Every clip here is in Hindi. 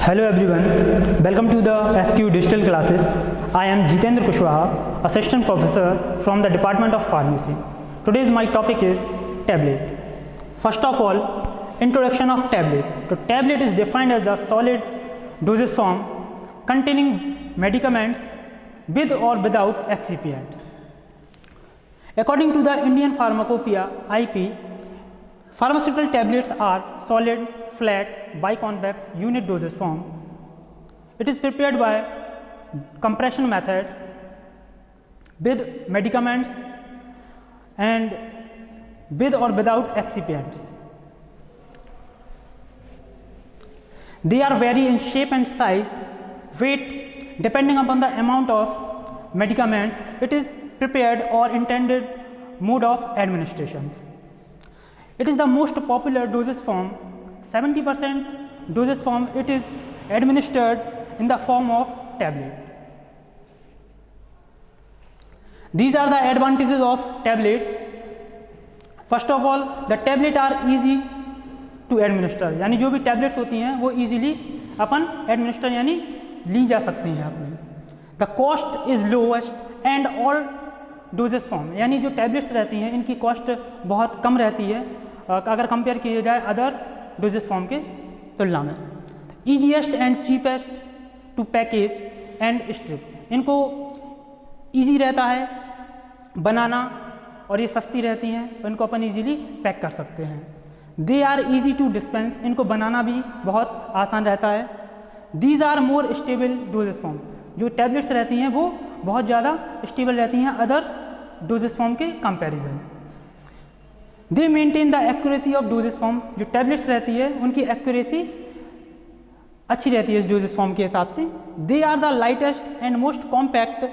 Hello everyone, welcome to the SQ Digital Classes. I am Jitendra Kushwaha, Assistant Professor from the Department of Pharmacy. Today's my topic is tablet. First of all, introduction of tablet. So tablet is defined as the solid dosage form containing medicaments with or without excipients. According to the Indian Pharmacopoeia IP, pharmaceutical tablets are solid, flat, biconvex unit dosage form. It is prepared by compression methods with medicaments and with or without excipients. They are vary in shape and size, weight depending upon the amount of medicaments it is prepared or intended mode of administrations. It is the most popular dosage form. 70% dosage form it is administered in the form of tablet. These are the advantages of tablets. First of all, the tablet are easy to administer, यानी जो भी tablets होती हैं वो easily अपन administer यानी ली जा सकती हैं अपने. The cost is lowest and all dosage form, यानी जो tablets रहती हैं इनकी cost बहुत कम रहती है अगर कंपेयर किया जाए अदर डोजेज फॉर्म के तुलना में. Easiest and cheapest to package and strip, इनको ईजी रहता है बनाना और ये सस्ती रहती हैं, इनको अपन ईजीली पैक कर सकते हैं. They are easy to dispense, इनको बनाना भी बहुत आसान रहता है. These are more stable dosage form, जो टैबलेट्स रहती हैं वो बहुत ज़्यादा स्टेबल रहती हैं अदर डोजेज फॉर्म के comparison. They maintain the accuracy of dosage form, जो टैबलेट्स रहती है उनकी एक्यूरेसी अच्छी रहती है इस डोजेज फॉर्म के हिसाब से. They are the lightest and most compact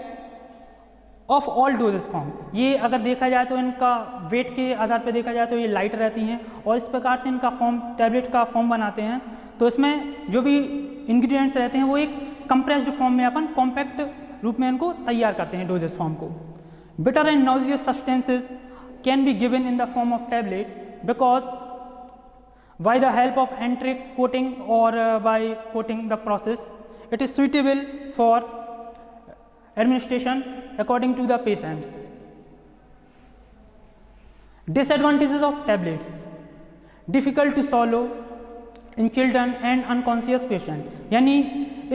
of all dosage form, ये अगर देखा जाए तो इनका वेट के आधार पर देखा जाए तो ये लाइट रहती हैं और इस प्रकार से इनका फॉर्म टैबलेट का फॉर्म बनाते हैं तो इसमें जो भी इंग्रेडिएंट्स रहते हैं वो एक कंप्रेस्ड फॉर्म में अपन कॉम्पैक्ट रूप में इनको तैयार करते हैं डोजेज फॉर्म को. Bitter and nauseous substances can be given in the form of tablet because by the help of enteric coating or by coating the process it is suitable for administration according to the patients. Disadvantages of tablets: difficult to swallow in children and unconscious patient, यानी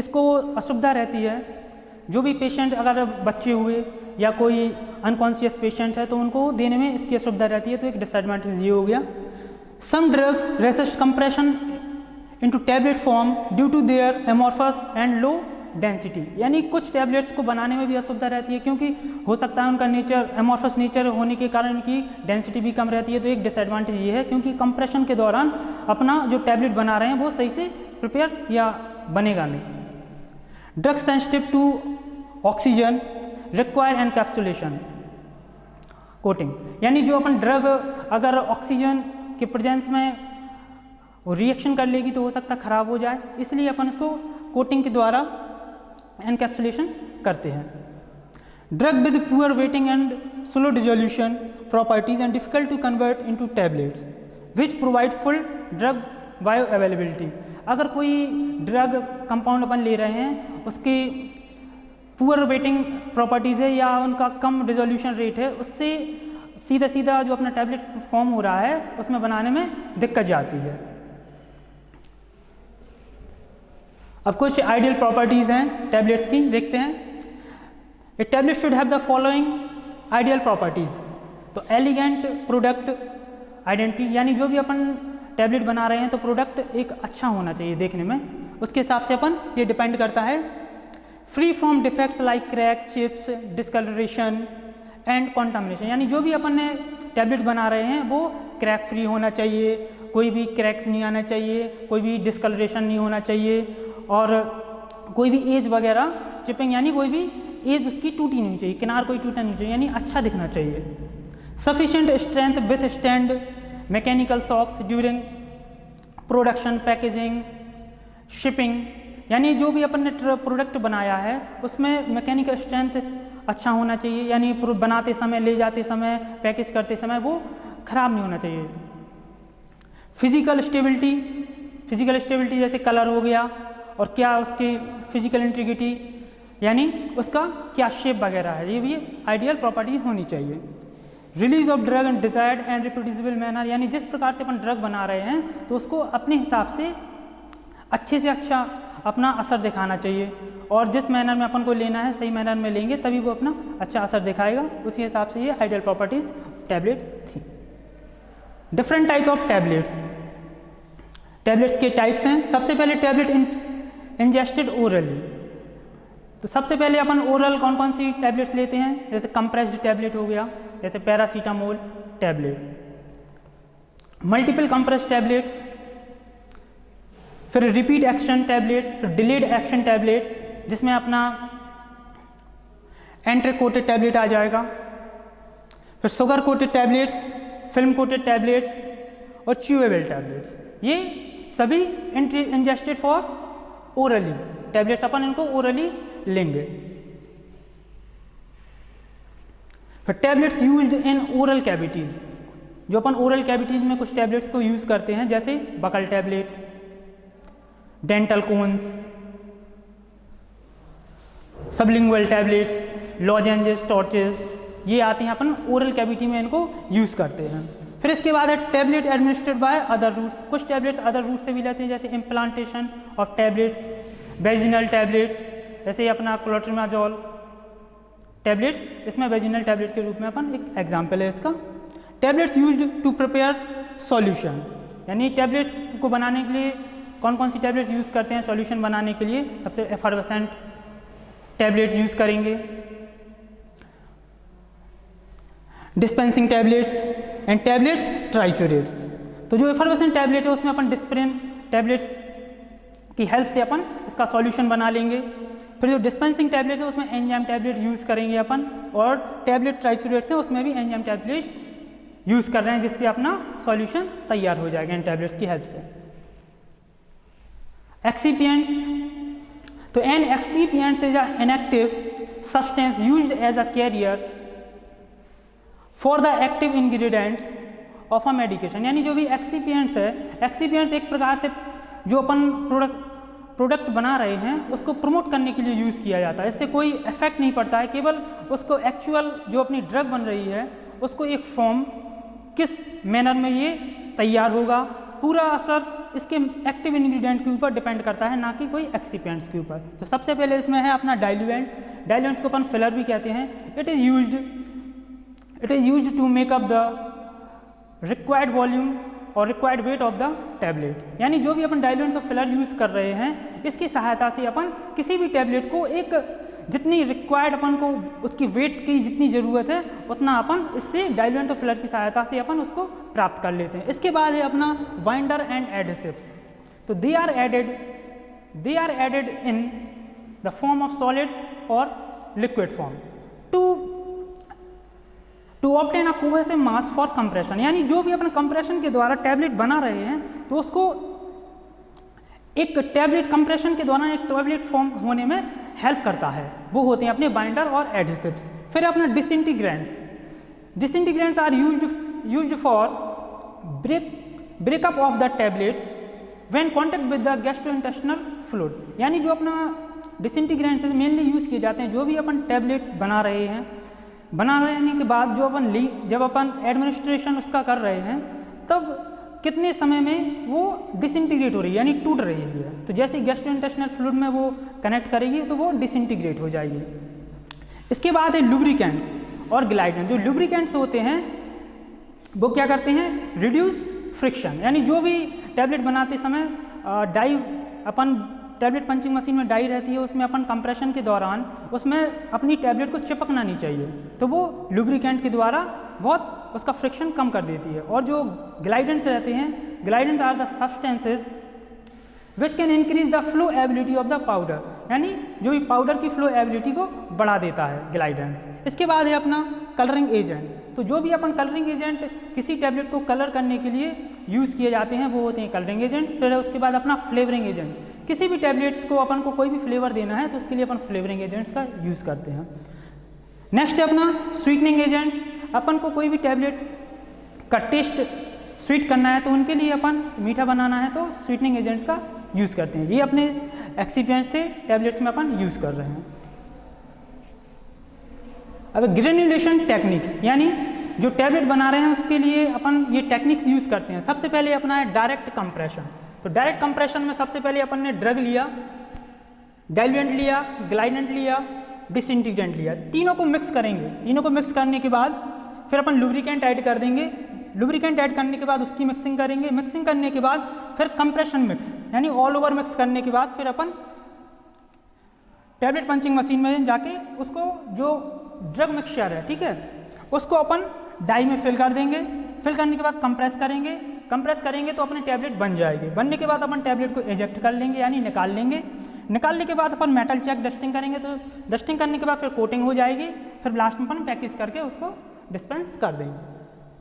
इसको असुविधा रहती है जो भी पेशेंट अगर बच्चे हुए या कोई अनकॉन्शियस पेशेंट है तो उनको देने में इसकी असुविधा रहती है, तो एक डिसएडवांटेज ये हो गया. Some drug resist compression into tablet form due to their amorphous and low density, यानी कुछ टैबलेट्स को बनाने में भी असुविधा रहती है क्योंकि हो सकता है उनका नेचर एमॉर्फस नेचर होने के कारण इनकी डेंसिटी भी कम रहती है. तो एक डिसएडवांटेज ये है क्योंकि कंप्रेशन के दौरान अपना जो टैबलेट बना रहे हैं वो सही से प्रिपेयर या बनेगा नहीं. Drug sensitive to oxygen require encapsulation coating, यानी जो अपन ड्रग अगर ऑक्सीजन के प्रेजेंस में रिएक्शन कर लेगी तो हो सकता है ख़राब हो जाए, इसलिए अपन इसको कोटिंग के द्वारा एनकैप्सुलेशन करते हैं. Drug with poor wetting and slow dissolution properties and difficult to convert into tablets which provide full drug bioavailability, अगर कोई ड्रग कंपाउंड अपन ले रहे हैं उसकी पुअर वेटिंग प्रॉपर्टीज़ है या उनका कम रिजोल्यूशन रेट है, उससे सीधा सीधा जो अपना टैबलेट फॉर्म हो रहा है उसमें बनाने में दिक्कत जाती है. अब कुछ आइडियल प्रॉपर्टीज़ हैं टैबलेट्स की, देखते हैं. A tablet should have the following ideal properties. तो एलिगेंट प्रोडक्ट आइडेंटिटी, यानी जो भी अपन टैबलेट बना रहे हैं तो प्रोडक्ट एक अच्छा होना चाहिए देखने में, उसके हिसाब से अपन ये डिपेंड करता है. Free from defects like crack, chips, discoloration and contamination, यानी जो भी अपन ने टैबलेट बना रहे हैं वो क्रैक फ्री होना चाहिए, कोई भी क्रैक्स नहीं आना चाहिए, कोई भी डिस्कलरेशन नहीं होना चाहिए और कोई भी एज वगैरह चिपिंग यानी कोई भी एज उसकी टूटी नहीं चाहिए, किनार कोई टूटा नहीं चाहिए, यानी अच्छा दिखना चाहिए. Sufficient strength withstand mechanical shocks during production, packaging, shipping, यानी जो भी अपन ने प्रोडक्ट बनाया है उसमें मैकेनिकल स्ट्रेंथ अच्छा होना चाहिए, यानी बनाते समय, ले जाते समय, पैकेज करते समय वो ख़राब नहीं होना चाहिए. फिजिकल स्टेबिलिटी जैसे कलर हो गया और क्या उसकी फिजिकल इंटीग्रिटी यानी उसका क्या शेप वगैरह है, ये भी आइडियल प्रॉपर्टी होनी चाहिए। Release of drug and desired and reproducible manner, यानी जिस प्रकार से अपन ड्रग बना रहे हैं तो उसको अपने हिसाब से अच्छा अपना असर दिखाना चाहिए, और जिस मैनर में अपन को लेना है सही मैनर में लेंगे तभी वो अपना अच्छा असर दिखाएगा। उसी हिसाब से ये आइडियल प्रॉपर्टीज टैबलेट थी। Different type of tablets, tablets के टाइप्स हैं। सबसे पहले टैबलेट इंजेस्टेड ओरली, तो सबसे पहले अपन ओरल कौन कौन सी टैबलेट्स लेते हैं, जैसे कंप्रेस्ड टैबलेट हो गया, जैसे paracetamol tablet, multiple compressed tablets, फिर रिपीट एक्शन टैबलेट, फिर डिलेड एक्शन टैबलेट जिसमें अपना एंट्री कोटेड टैबलेट आ जाएगा, फिर sugar coated tablets, film coated tablets और च्यूएबल टैबलेट्स। ये सभी इंजेस्टेड फॉर ओरली टैबलेट्स, अपन इनको ओरली लेंगे। फिर tablets used in oral cavities, जो अपन ओरल कैविटीज़ में कुछ टैबलेट्स को यूज़ करते हैं, जैसे buccal tablet, dental cones, sublingual tablets, lozenges, torches, ये आते हैं अपन ओरल कैविटी में इनको यूज़ करते हैं। फिर इसके बाद है tablet administered by other routes, कुछ टैबलेट्स अदर रूट से भी लेते हैं, जैसे implantation of tablets, vaginal tablets, जैसे अपना क्लोट्रिमाजोल टैबलेट, इसमें वेजिनल टैबलेट के रूप में अपन एक एग्जाम्पल है इसका। Tablets used to prepare solution, यानी टैबलेट्स को बनाने के लिए कौन कौन सी टैबलेट्स यूज़ करते हैं सॉल्यूशन बनाने के लिए, सबसे एफर्वेसेंट टैबलेट यूज़ करेंगे, डिस्पेंसिंग टैबलेट्स एंड टैबलेट्स ट्राइचुरेट्स। तो जो एफर्वेसेंट टैबलेट है उसमें अपन डिस्प्रिन टैबलेट्स की हेल्प से अपन इसका सॉल्यूशन बना लेंगे। फिर जो डिस्पेंसिंग टैबलेट्स है उसमें एंजाइम टैबलेट यूज़ करेंगे अपन, और टैबलेट ट्राइचुरेट्स है उसमें भी एंजाइम टैबलेट यूज़ कर रहे हैं, जिससे अपना सॉल्यूशन तैयार हो जाएगा इन टैबलेट्स की हेल्प से। एक्सीपिएंट्स, तो an excipients is an active substance used as a carrier for the active ingredients of a medication, यानी जो भी एक्सीपिएंट्स है, एक्सीपिएंट्स एक प्रकार से जो अपन प्रोडक्ट बना रहे हैं उसको प्रमोट करने के लिए यूज़ किया जाता है। इससे कोई इफेक्ट नहीं पड़ता है, केवल उसको एक्चुअल जो अपनी ड्रग बन रही है उसको एक फॉर्म किस मैनर में ये तैयार होगा, पूरा असर इसके एक्टिव इंग्रेडिएंट के ऊपर डिपेंड करता है, ना कि कोई एक्सीपिएंट्स के ऊपर। तो सबसे पहले इसमें है अपना डाइल्यूएंट्स, डाइल्यूएंट्स को अपन फिलर भी कहते हैं। It is used to make up the required volume और required weight of the tablet, यानी जो भी अपन डाइल्यूएंट्स और फिलर यूज़ कर रहे हैं इसकी सहायता से अपन किसी भी टैबलेट को एक जितनी रिक्वायर्ड अपन को उसकी वेट की जितनी ज़रूरत है उतना अपन इससे डाइल्यूएंट और फिलर की सहायता से अपन उसको प्राप्त कर लेते हैं। इसके बाद है अपना बाइंडर एंड एडहेसिव्स, तो they are added in the form of solid और liquid form to obtain a cohesive mass for compression, यानी जो भी अपन कंप्रेशन के द्वारा टैबलेट बना रहे हैं तो उसको एक टैबलेट कंप्रेशन के दौरान एक टैबलेट फॉर्म होने में हेल्प करता है, वो होते हैं अपने बाइंडर और एडहेसिव्स। फिर अपना disintegrants are used for breakup of the tablets when contact with the gastrointestinal fluid, यानी जो अपना डिसइंटीग्रेंट्स मेनली यूज़ किए जाते हैं जो भी अपन टैबलेट बना रहने के बाद जो अपन जब अपन एडमिनिस्ट्रेशन उसका कर रहे हैं तब कितने समय में वो डिसइंटीग्रेट हो रही है, यानी टूट रही है। तो जैसे गैस्ट्रोइंटेस्टिनल फ्लूइड में वो कनेक्ट करेगी तो वो डिसइंटीग्रेट हो जाएगी। इसके बाद है लुब्रिकेंट्स और ग्लाइडेंट्स। जो लुब्रिकेंट्स होते हैं वो क्या करते हैं, रिड्यूस फ्रिक्शन, यानी जो भी टैबलेट बनाते समय डाई अपन टैबलेट पंचिंग मशीन में डाई रहती है उसमें अपन कंप्रेशन के दौरान उसमें अपनी टैबलेट को चिपकना नहीं चाहिए, तो वो लुब्रिकेंट के द्वारा बहुत उसका फ्रिक्शन कम कर देती है। और जो ग्लाइडेंट्स रहते हैं, glidant are the substances which can increase the flowability of the powder, यानी जो भी पाउडर की फ्लो एबिलिटी को बढ़ा देता है ग्लाइडेंट्स। इसके बाद है अपना कलरिंग एजेंट, तो जो भी अपन कलरिंग एजेंट किसी टैबलेट को कलर करने के लिए यूज़ किए जाते हैं वो होते हैं कलरिंग एजेंट। फिर उसके बाद अपना फ्लेवरिंग एजेंट, किसी भी टैबलेट्स को अपन को कोई भी फ्लेवर देना है तो उसके लिए अपन फ्लेवरिंग एजेंट्स का यूज़ करते हैं। नेक्स्ट है अपना स्वीटनिंग एजेंट्स, अपन को कोई भी टैबलेट्स का टेस्ट स्वीट करना है तो उनके लिए अपन मीठा बनाना है तो स्वीटनिंग एजेंट्स का यूज़ करते हैं। ये अपने एक्सपीरियंस से टैबलेट्स में अपन यूज़ कर रहे हैं। अब ग्रेन्युलेशन टेक्निक्स, यानी जो टैबलेट बना रहे हैं उसके लिए अपन ये टेक्निक्स यूज़ करते हैं। सबसे पहले अपना है डायरेक्ट कंप्रेशन। तो डायरेक्ट कंप्रेशन में सबसे पहले अपन ने ड्रग लिया, डाइल्यूएंट लिया, ग्लाइडेंट लिया, डिसइंटीग्रेंट लिया, तीनों को मिक्स करेंगे। तीनों को मिक्स करने के बाद फिर अपन लुब्रिकेंट ऐड कर देंगे। लुब्रिकेंट ऐड करने के बाद उसकी मिक्सिंग करेंगे। मिक्सिंग करने के बाद फिर कंप्रेशन मिक्स, यानी ऑल ओवर मिक्स करने के बाद फिर अपन टैबलेट पंचिंग मशीन में जाके उसको जो ड्रग मिक्सचर है, ठीक है, उसको अपन डाई में फिल कर देंगे। फिल करने के बाद कंप्रेस करेंगे। कंप्रेस करेंगे तो अपनी टैबलेट बन जाएगी। बनने के बाद अपन टैबलेट को एजेक्ट कर लेंगे, यानी निकाल लेंगे। निकालने के बाद अपन मेटल चेक डस्टिंग करेंगे। तो डस्टिंग करने के बाद फिर कोटिंग हो जाएगी। फिर लास्ट में अपन पैकेज करके उसको डिस्पेंस कर देंगे।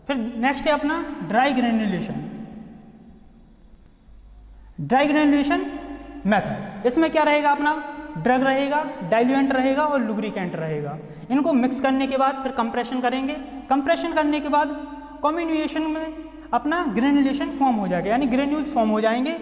फिर नेक्स्ट है अपना dry granulation. Dry granulation method, इसमें क्या रहेगा अपना ड्रग रहेगा, डाइल्यूएंट रहेगा और लुब्रिकेंट रहेगा। इनको मिक्स करने के बाद फिर कंप्रेशन करेंगे। कंप्रेशन करने के बाद कॉम्बिनेशन में अपना ग्रेन्युलेशन फॉर्म हो जाएगा, यानी ग्रेन्यूल्स फॉर्म हो जाएंगे।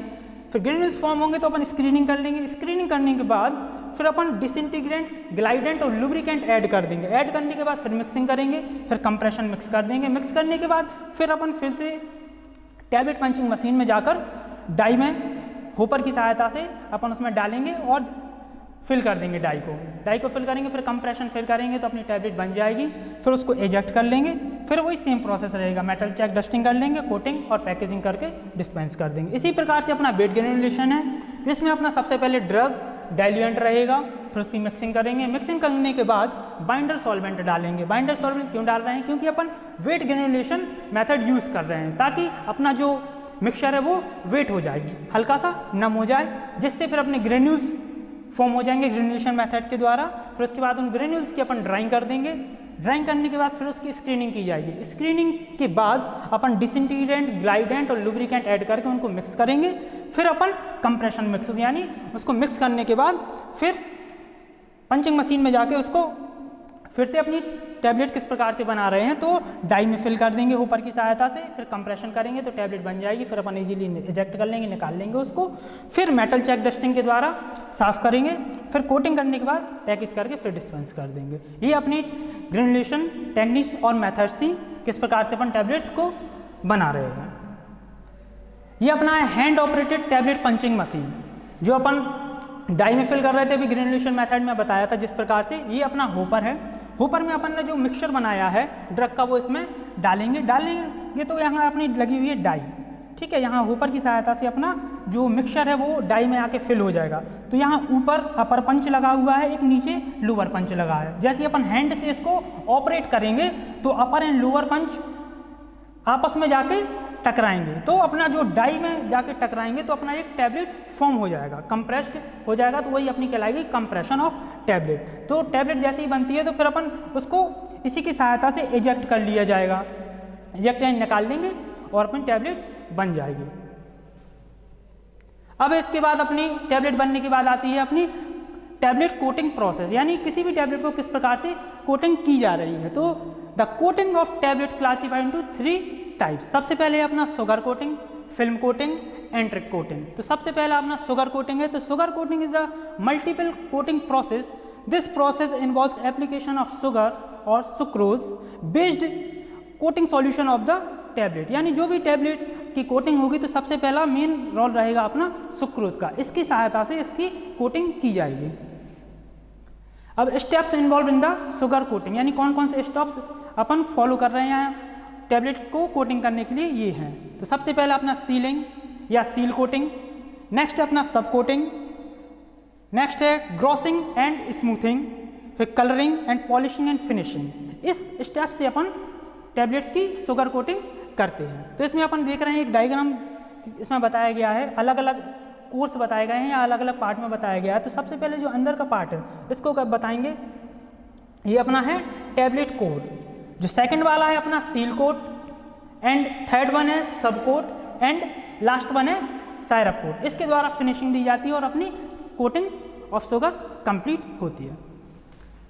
फिर ग्रेन्यूल्स फॉर्म होंगे तो अपन स्क्रीनिंग कर लेंगे। स्क्रीनिंग करने के बाद फिर अपन डिसइंटीग्रेंट, ग्लाइडेंट और लुब्रिकेंट ऐड कर देंगे। ऐड करने के बाद फिर मिक्सिंग करेंगे। फिर कंप्रेशन मिक्स कर देंगे। मिक्स करने के बाद फिर अपन फिर से टैबलेट पंचिंग मशीन में जाकर डाई में होपर की सहायता से अपन उसमें डालेंगे और फिल कर देंगे डाई को। डाई को फिल करेंगे, फिर कंप्रेशन फिल करेंगे तो अपनी टैबलेट बन जाएगी। फिर उसको एजेक्ट कर लेंगे। फिर वही सेम प्रोसेस रहेगा, मेटल चेक डस्टिंग कर लेंगे, कोटिंग और पैकेजिंग करके डिस्पेंस कर देंगे। इसी प्रकार से अपना वेट ग्रेन्युलेशन है। तो इसमें अपना सबसे पहले ड्रग, डाइल्यूएंट रहेगा, फिर उसकी मिक्सिंग करेंगे। मिक्सिंग करने के बाद बाइंडर सॉल्वेंट डालेंगे। बाइंडर सॉल्वेंट क्यों डाल रहे हैं? क्योंकि अपन वेट ग्रेन्युलेशन मेथड यूज़ कर रहे हैं, ताकि अपना जो मिक्सचर है वो वेट हो जाएगी, हल्का सा नम हो जाए, जिससे फिर अपने ग्रेन्यूल्स फॉर्म हो जाएंगे ग्रेन्युलेशन मेथड के द्वारा। फिर उसके बाद उन ग्रेन्यूल्स की अपन ड्राइंग कर देंगे। ड्राइंग करने के बाद फिर उसकी स्क्रीनिंग की जाएगी। स्क्रीनिंग के बाद अपन डिसइंटीग्रेंट, ग्लाइडेंट और लुब्रिकेंट ऐड करके उनको मिक्स करेंगे। फिर अपन कंप्रेशन मिक्स, यानी उसको मिक्स करने के बाद फिर पंचिंग मशीन में जाके उसको फिर से अपनी टैबलेट किस प्रकार से बना रहे हैं तो डाई में फिल कर देंगे होपर की सहायता से। फिर कंप्रेशन करेंगे तो टैबलेट बन जाएगी। फिर अपन इजीली इजेक्ट कर लेंगे, निकाल लेंगे उसको। फिर मेटल चेक डस्टिंग के द्वारा साफ करेंगे। फिर कोटिंग करने के बाद पैकेज करके फिर डिस्पेंस कर देंगे। ये अपनी ग्रेन्युलेशन टेक्निक्स और मेथड्स थी, किस प्रकार से अपन टैबलेट्स को बना रहे हैं। ये अपना है hand operated tablet punching machine, जो अपन डाई में फिल कर रहे थे अभी ग्रेन्युलेशन मेथड में बताया था जिस प्रकार से। ये अपना होपर है। होपर में अपन ने जो मिक्सचर बनाया है ड्रग का वो इसमें डालेंगे तो यहाँ अपनी लगी हुई है डाई, ठीक है। यहाँ होपर की सहायता से अपना जो मिक्सचर है वो डाई में आके फिल हो जाएगा। तो यहाँ ऊपर अपर पंच लगा हुआ है, एक नीचे लोअर पंच लगा है। जैसे अपन हैंड से इसको ऑपरेट करेंगे तो अपर एंड लोअर पंच आपस में जाके टकराएंगे, तो अपना जो डाई में जाके टकराएंगे तो अपना एक टैबलेट फॉर्म हो जाएगा, कंप्रेस्ड हो जाएगा। तो वही अपनी कहलाएगी कंप्रेशन ऑफ टैबलेट। तो टैबलेट जैसे ही बनती है तो फिर अपन उसको इसी की सहायता से इजेक्ट कर लिया जाएगा। इजेक्ट निकाल लेंगे और अपनी टैबलेट बन जाएगी। अब इसके बाद अपनी टैबलेट बनने के बाद आती है अपनी टैबलेट कोटिंग प्रोसेस, यानी किसी भी टैबलेट को किस प्रकार से कोटिंग की जा रही है। तो the coating of tablet classified into 3 types. सबसे पहले अपना sugar coating, film coating, enteric coating. तो सबसे पहला अपना शुगर कोटिंग है। तो sugar coating is the multiple coating process. This process involves application of sugar और sucrose based coating solution of the tablet, यानी जो भी टैबलेट की कोटिंग होगी तो सबसे पहला मेन रोल रहेगा अपना सुक्रोज का। इसकी सहायता से इसकी कोटिंग की जाएगी। अब steps involve in the sugar coating, यानी कौन कौन से स्टेप्स अपन फॉलो कर रहे हैं टैबलेट को कोटिंग करने के लिए, ये हैं। तो सबसे पहला अपना सीलिंग या सील कोटिंग, नेक्स्ट है अपना सब कोटिंग, नेक्स्ट है ग्रॉसिंग एंड स्मूथिंग, फिर colouring and polishing and finishing. इस स्टेप से अपन टैबलेट्स की शुगर कोटिंग करते हैं। तो इसमें अपन देख रहे हैं एक डायग्राम इसमें बताया गया है, अलग अलग कोर्स बताए गए हैं या अलग अलग पार्ट में बताया गया है। तो सबसे पहले जो अंदर का पार्ट है इसको कब बताएंगे, ये अपना है टैबलेट कोट। जो सेकंड वाला है अपना seal coat, and third one है sub coat, and last one है सायरप कोट। इसके द्वारा फिनिशिंग दी जाती है और अपनी कोटिंग ऑफ शुगर कंप्लीट होती है।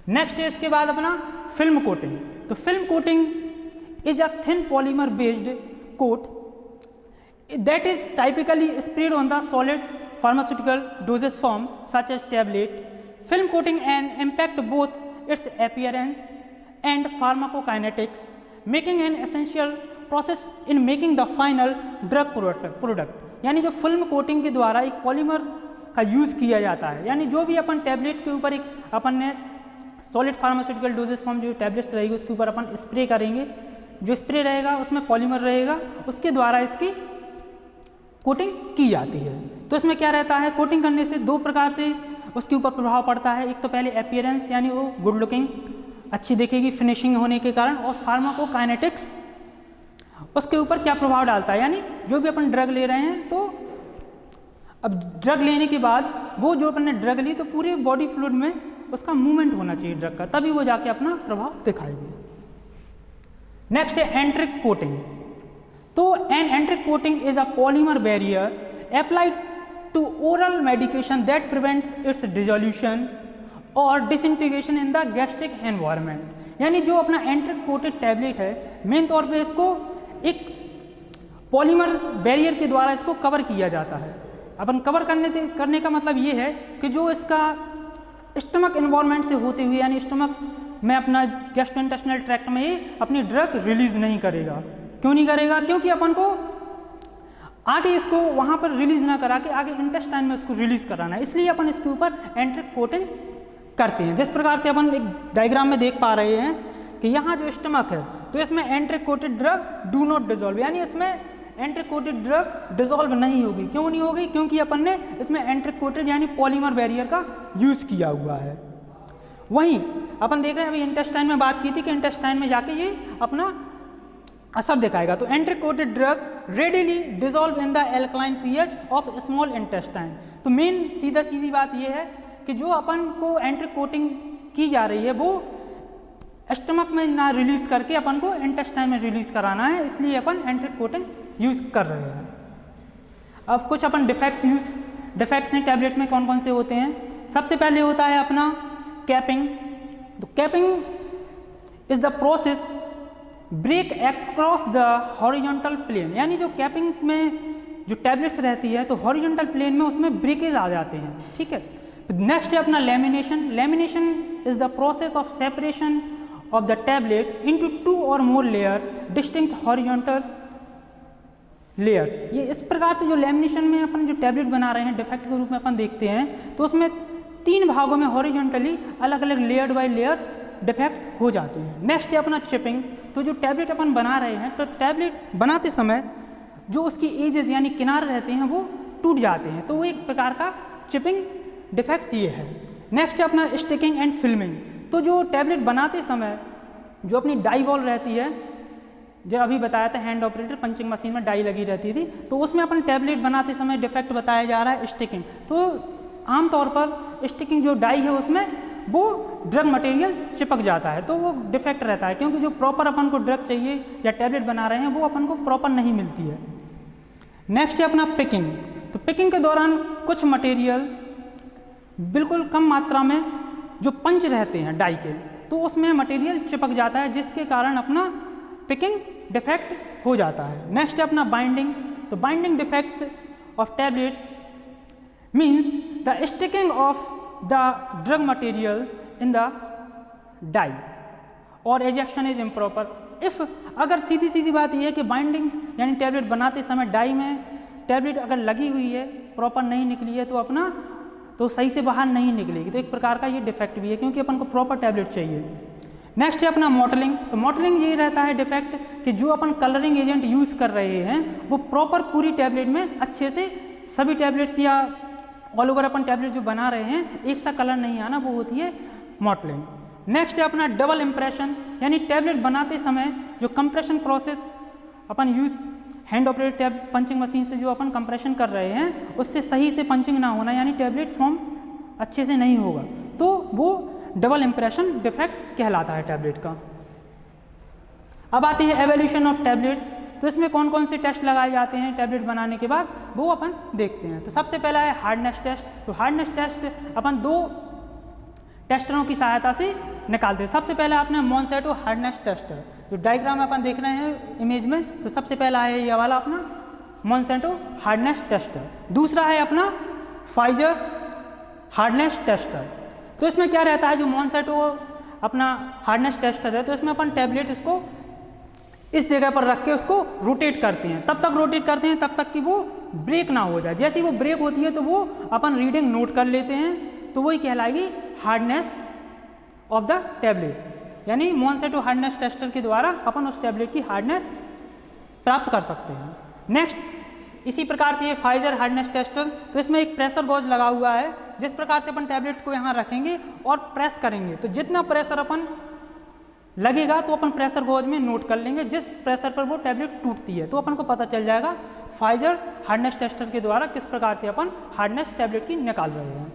नेक्स्ट है इसके बाद अपना फिल्म कोटिंग। तो film coating is a thin polymer based coat that is typically sprayed on the solid pharmaceutical dosage form such as tablet. Film coating and impact both its appearance and pharmacokinetics, making an essential process in making the final drug product. यानी जो फिल्म कोटिंग के द्वारा एक पॉलीमर का यूज़ किया जाता है, यानी जो भी अपन टैबलेट के ऊपर एक अपन ने सॉलिड फार्मास्यूटिकल डोजेज फॉर्म जो टैबलेट्स रहेगी उसके ऊपर अपन स्प्रे करेंगे, जो स्प्रे रहेगा उसमें पॉलीमर रहेगा, उसके द्वारा इसकी कोटिंग की जाती है। तो इसमें क्या रहता है, कोटिंग करने से दो प्रकार से उसके ऊपर प्रभाव पड़ता है। एक तो पहले अपीयरेंस यानी वो गुड लुकिंग अच्छी दिखेगी फिनिशिंग होने के कारण, और फार्माकोकाइनेटिक्स उसके ऊपर क्या प्रभाव डालता है, यानी जो भी अपन ड्रग ले रहे हैं तो अब ड्रग लेने के बाद वो जो अपन ने ड्रग ली तो पूरे बॉडी फ्लूइड में उसका मूवमेंट होना चाहिए ड्रग का, तभी वो जाके अपना प्रभाव दिखाएगी। नेक्स्ट है एंट्रिक कोटिंग। तो an enteric coating is a polymer barrier applied to oral medication that prevent its dissolution और disintegration in the gastric environment. यानी जो अपना एंट्रिक कोटेड टैबलेट है मेन तौर पे इसको एक पॉलीमर बैरियर के द्वारा इसको कवर किया जाता है। अपन कवर करने का मतलब ये है कि जो इसका स्टमक एनवायरनमेंट से होते हुए यानी स्टमक में अपना गैस्ट्रोइंटेस्टाइनल ट्रैक्ट में ये अपनी ड्रग रिलीज नहीं करेगा। क्यों नहीं करेगा, क्योंकि अपन को आगे इसको वहाँ पर रिलीज ना करा के आगे इंटेस्टाइन में इसको रिलीज कराना है, इसलिए अपन इसके ऊपर एंट्रिक कोटिंग करते हैं। जिस प्रकार से अपन एक डायग्राम में देख पा रहे हैं कि यहाँ जो स्टमक है तो इसमें एंट्रिक coated drug do not dissolve, यानी इसमें एंट्रिक कोटेड ड्रग डिजोल्व नहीं होगी। क्यों नहीं होगी, क्योंकि अपन ने इसमें एंट्रिक कोटेड यानी पॉलीमर बैरियर का यूज किया हुआ है। वहीं अपन देख रहे हैं अभी इंटेस्टाइन में बात की थी कि इंटेस्टाइन में जाके ये अपना असर दिखाएगा। तो एंट्रिक coated drug readily dissolve in the alkaline pH of small intestine. तो मेन सीधी बात ये है कि जो अपन को एंट्रिक कोटिंग की जा रही है वो स्टमक में ना रिलीज करके अपन को इंटेस्टाइन में रिलीज कराना है, इसलिए अपन एंट्रिक कोटिंग यूज कर रहे हैं। अब कुछ अपन डिफेक्ट्स हैं टैबलेट में कौन कौन से होते हैं। सबसे पहले होता है अपना कैपिंग। तो capping is the process break across the horizontal plane, यानी जो कैपिंग में जो टैबलेट्स रहती है तो हॉरिजॉन्टल प्लेन में उसमें ब्रेकेज आ जाते हैं, ठीक है। नेक्स्ट है अपना lamination. Lamination is the process of separation of the tablet into 2 और more layer distinct horizontal layers. ये इस प्रकार से जो लेमिनेशन में अपन जो टैबलेट बना रहे हैं डिफेक्ट के रूप में अपन देखते हैं तो उसमें 3 भागों में हॉरिजॉन्टली अलग अलग लेयर बाय लेयर डिफेक्ट्स हो जाते हैं। नेक्स्ट है अपना चिपिंग। तो जो टैबलेट अपन बना रहे हैं तो टैबलेट बनाते समय जो उसकी एजेस यानी किनारे रहते हैं वो टूट जाते हैं, तो वो एक प्रकार का चिपिंग डिफेक्ट्स ये है। नेक्स्ट है अपना स्टिकिंग एंड फिल्मिंग। तो जो टैबलेट बनाते समय जो अपनी डाई वॉल रहती है, जो अभी बताया था हैंड ऑपरेटेड पंचिंग मशीन में डाई लगी रहती थी, तो उसमें अपन टैबलेट बनाते समय डिफेक्ट बताया जा रहा है स्टिकिंग। तो आमतौर पर स्टिकिंग जो डाई है उसमें वो ड्रग मटेरियल चिपक जाता है, तो वो डिफेक्ट रहता है, क्योंकि जो प्रॉपर अपन को ड्रग चाहिए या टैबलेट बना रहे हैं वो अपन को प्रॉपर नहीं मिलती है। नेक्स्ट है अपना पिकिंग। तो पिकिंग के दौरान कुछ मटेरियल बिल्कुल कम मात्रा में जो पंच रहते हैं डाई के, तो उसमें मटेरियल चिपक जाता है जिसके कारण अपना पिकिंग डिफेक्ट हो जाता है। नेक्स्ट है अपना बाइंडिंग। तो binding defects of tablet means the sticking of the drug material in the die और एजेक्शन इज इम्प्रॉपर। इफ़ अगर सीधी बात यह है कि बाइंडिंग यानी टैबलेट बनाते समय डाई में टैबलेट अगर लगी हुई है प्रॉपर नहीं निकली है तो अपना तो सही से बाहर नहीं निकलेगी, तो एक प्रकार का ये डिफेक्ट भी है क्योंकि अपन को प्रॉपर टैबलेट चाहिए। नेक्स्ट है अपना मॉडलिंग। तो मॉडलिंग ये रहता है डिफेक्ट कि जो अपन कलरिंग एजेंट यूज़ कर रहे हैं वो प्रॉपर पूरी टैबलेट में अच्छे से सभी टैबलेट्स या ऑल ओवर अपन टैबलेट जो बना रहे हैं एक सा कलर नहीं आना, वो होती है मॉडलिंग। नेक्स्ट है अपना डबल इम्प्रेशन, यानी टैबलेट बनाते समय जो कंप्रेशन प्रोसेस अपन use hand operated tab punching machine से जो अपन कंप्रेशन कर रहे हैं उससे सही से पंचिंग ना होना, यानी टैबलेट फॉर्म अच्छे से नहीं होगा, तो वो डबल इम्प्रेशन डिफेक्ट कहलाता है टैबलेट का। अब आती है एवोल्यूशन ऑफ टैबलेट्स। तो इसमें कौन कौन से टेस्ट लगाए जाते हैं टैबलेट बनाने के बाद वो अपन देखते हैं। तो सबसे पहला है हार्डनेस टेस्ट। तो हार्डनेस टेस्ट अपन 2 टेस्टरों की सहायता से निकालते हैं। सबसे पहला अपना मॉन्सेटो हार्डनेस टेस्ट है, जो डायग्राम अपन देख रहे हैं इमेज में, तो सबसे पहला है ये वाला अपना मॉन्सेटो हार्डनेस टेस्ट है। दूसरा है अपना फाइजर हार्डनेस टेस्टर। तो इसमें क्या रहता है, जो मॉन्सेटो अपना हार्डनेस टेस्टर है, तो इसमें अपन टैबलेट इसको इस जगह पर रख के उसको रोटेट करते हैं, तब तक रोटेट करते हैं तब तक कि वो ब्रेक ना हो जाए। जैसे ही वो ब्रेक होती है तो वो अपन रीडिंग नोट कर लेते हैं, तो वही कहलाएगी हार्डनेस ऑफ द टैबलेट। यानी मॉन्सेटो हार्डनेस टेस्टर के द्वारा अपन उस टैबलेट की हार्डनेस प्राप्त कर सकते हैं। नेक्स्ट, इसी प्रकार से ये फाइजर हार्डनेस टेस्टर, तो इसमें एक प्रेशर गॉज लगा हुआ है। जिस प्रकार से अपन टैबलेट को यहाँ रखेंगे और प्रेस करेंगे, तो जितना प्रेशर अपन लगेगा तो अपन प्रेशर गॉज में नोट कर लेंगे। जिस प्रेशर पर वो टैबलेट टूटती है तो अपन को पता चल जाएगा फाइजर हार्डनेस टेस्टर के द्वारा किस प्रकार से अपन हार्डनेस टैबलेट की निकाल रहे हैं।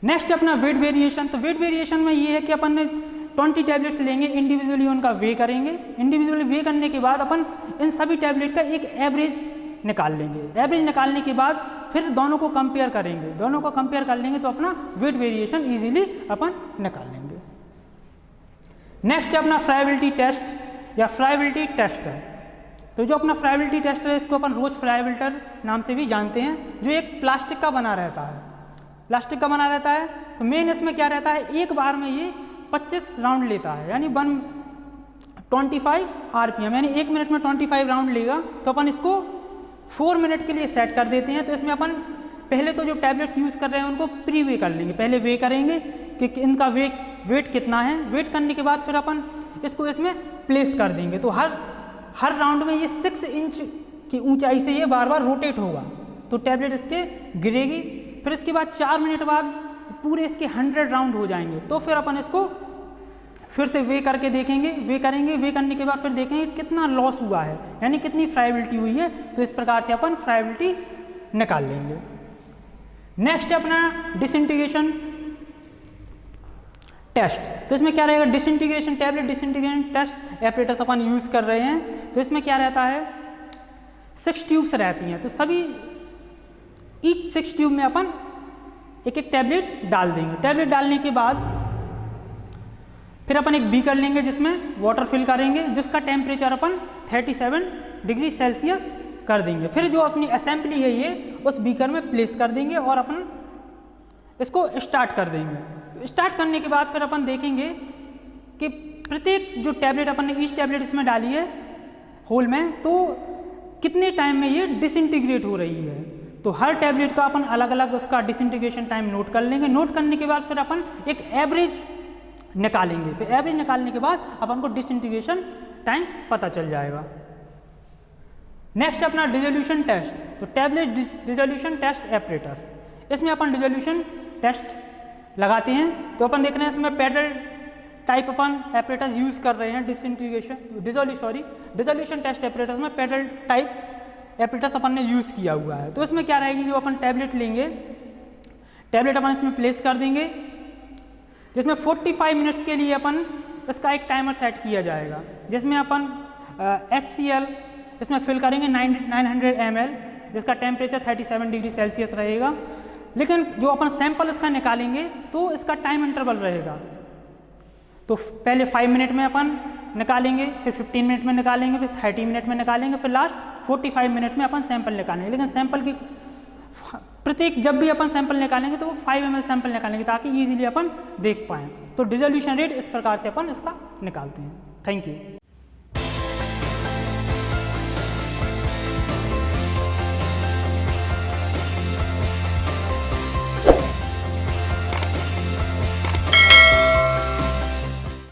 नेक्स्ट अपना वेट वेरिएशन। तो वेट वेरिएशन में ये है कि अपन ने 20 टैबलेट्स लेंगे, इंडिविजुअली उनका वे करेंगे। इंडिविजुअली वे करने के बाद अपन इन सभी टैबलेट का एक एवरेज निकाल लेंगे। एवरेज निकालने के बाद फिर दोनों को कंपेयर करेंगे। दोनों को कंपेयर कर लेंगे तो अपना वेट वेरिएशन इजीली अपन निकाल लेंगे। नेक्स्ट अपना फ्राइबिलिटी टेस्ट या फ्राइबिलिटी टेस्ट है। तो जो अपना फ्राइबिलिटी टेस्ट है, इसको अपन रोज फ्राइबिल्टर नाम से भी जानते हैं, जो एक प्लास्टिक का बना रहता है। प्लास्टिक का बना रहता है। तो मेन इसमें क्या रहता है, एक बार में ये 25 राउंड लेता है, यानी 125 RPM, यानी 1 मिनट में 25 राउंड लेगा। तो अपन इसको 4 मिनट के लिए सेट कर देते हैं। तो इसमें अपन पहले तो जो टैबलेट्स यूज़ कर रहे हैं उनको प्री वे कर लेंगे। पहले वे करेंगे कि इनका वेट कितना है। वेट करने के बाद फिर अपन इसको इसमें प्लेस कर देंगे। तो हर राउंड में ये 6 इंच की ऊंचाई से ये बार बार रोटेट होगा, तो टैबलेट इसके गिरेगी। फिर इसके बाद 4 मिनट बाद पूरे इसके 100 राउंड हो जाएंगे। तो फिर अपन इसको फिर से वे करके देखेंगे, वे करेंगे। वे करने के बाद फिर देखेंगे कितना लॉस हुआ है, यानी कितनी फ्राइबिलिटी हुई है। तो इस प्रकार से अपन फ्राइबिलिटी निकाल लेंगे। नेक्स्ट है अपना डिसइंटीग्रेशन टेस्ट। तो इसमें क्या रहेगा, disintegration tablet disintegration test apparatus अपन यूज़ कर रहे हैं। तो इसमें क्या रहता है, 6 ट्यूब्स रहती हैं। तो सभी ईच 6 ट्यूब में अपन एक एक टैबलेट डाल देंगे। टैबलेट डालने के बाद फिर अपन एक बीकर लेंगे जिसमें वाटर फिल करेंगे, जिसका टेम्परेचर अपन 37 डिग्री सेल्सियस कर देंगे। फिर जो अपनी असेंबली है ये उस बीकर में प्लेस कर देंगे और अपन इसको स्टार्ट कर देंगे। स्टार्ट करने के बाद फिर अपन देखेंगे कि प्रत्येक जो टैबलेट अपन ने ईच टैबलेट इसमें डाली है होल में, तो कितने टाइम में ये डिसइंटीग्रेट हो रही है। तो हर टैबलेट का अपन अलग अलग उसका डिसइंटीग्रेशन टाइम नोट कर लेंगे। नोट करने के बाद फिर अपन एक एवरेज निकालेंगे। फिर एवरेज निकालने के बाद अपन को डिसइंटीग्रेशन टाइम पता चल जाएगा। नेक्स्ट अपना डिसोल्यूशन टेस्ट। तो टैबलेट डिसोल्यूशन टेस्ट एपरेटस, इसमें अपन डिसोल्यूशन टेस्ट लगाते हैं। तो अपन देख रहे हैं इसमें पैडल टाइप अपन एपरेटस यूज़ कर रहे हैं। डिसोल्यूशन टेस्ट एपरेटस में पैडल टाइप एपरेटस अपन ने यूज़ किया हुआ है। तो इसमें क्या रहेगी, जो अपन टैबलेट लेंगे, टैबलेट अपन इसमें प्लेस कर देंगे, जिसमें 45 मिनट्स के लिए अपन इसका एक टाइमर सेट किया जाएगा, जिसमें अपन HCl इसमें फिल करेंगे 900 ml, जिसका टेम्परेचर 37 डिग्री सेल्सियस रहेगा। लेकिन जो अपन सैंपल इसका निकालेंगे तो इसका टाइम इंटरवल रहेगा। तो पहले 5 मिनट में अपन निकालेंगे, फिर 15 मिनट में निकालेंगे, फिर 30 मिनट में निकालेंगे, फिर लास्ट 45 मिनट में अपन सैंपल निकालेंगे। लेकिन सैंपल की प्रत्येक जब भी अपन सैंपल निकालेंगे तो वो 5 ml सैंपल निकालेंगे ताकि ईजिली अपन देख पाएँ। तो डिसोल्यूशन रेट इस प्रकार से अपन इसका निकालते हैं। Thank you.